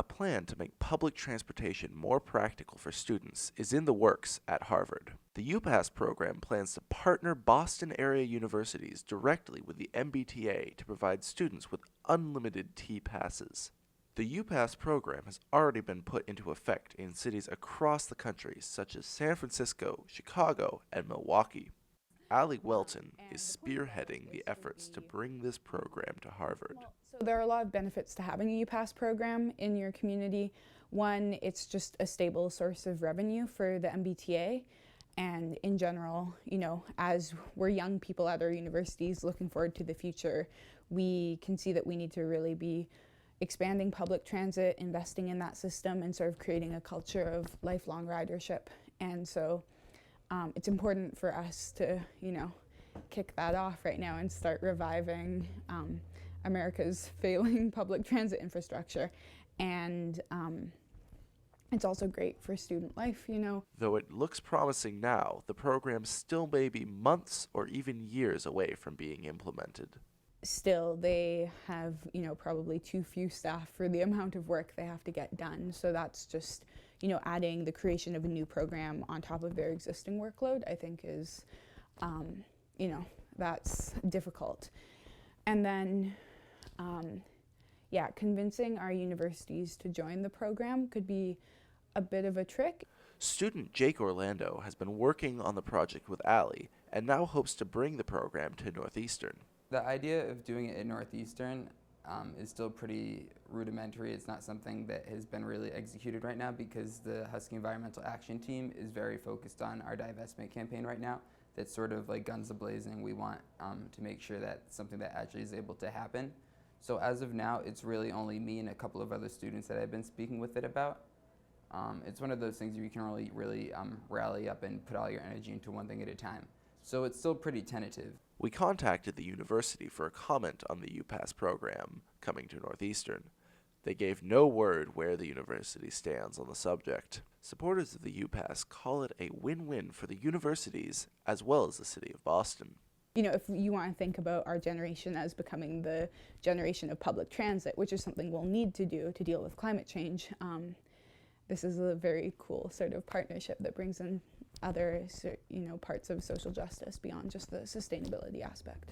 A plan to make public transportation more practical for students is in the works at Harvard. The UPass program plans to partner Boston area universities directly with the MBTA to provide students with unlimited T-passes. The UPass program has already been put into effect in cities across the country such as San Francisco, Chicago, and Milwaukee. Allie Welton is spearheading the efforts to bring this program to Harvard. So there are a lot of benefits to having a UPass program in your community. One, it's just a stable source of revenue for the MBTA. And in general, as we're young people at our universities looking forward to the future, we can see that we need to really be expanding public transit, investing in that system, and sort of creating a culture of lifelong ridership. And so it's important for us to, kick that off right now and start reviving America's failing public transit infrastructure. And it's also great for student life, Though it looks promising now, the program still may be months or even years away from being implemented. Still, they have, probably too few staff for the amount of work they have to get done. So that's just, adding the creation of a new program on top of their existing workload, I think is, that's difficult. And then, convincing our universities to join the program could be a bit of a trick. Student Jake Orlando has been working on the project with Allie and now hopes to bring the program to Northeastern. The idea of doing it at Northeastern is still pretty rudimentary. It's not something that has been really executed right now because the Husky Environmental Action Team is very focused on our divestment campaign right now. That's sort of like guns a-blazing. We want to make sure that something that actually is able to happen. So as of now, it's really only me and a couple of other students that I've been speaking with it about. It's one of those things where you can really rally up and put all your energy into one thing at a time. So it's still pretty tentative. We contacted the university for a comment on the UPass program coming to Northeastern. They gave no word where the university stands on the subject. Supporters of the UPass call it a win-win for the universities as well as the city of Boston. If you want to think about our generation as becoming the generation of public transit, which is something we'll need to do to deal with climate change, this is a very cool sort of partnership that brings in other, parts of social justice beyond just the sustainability aspect.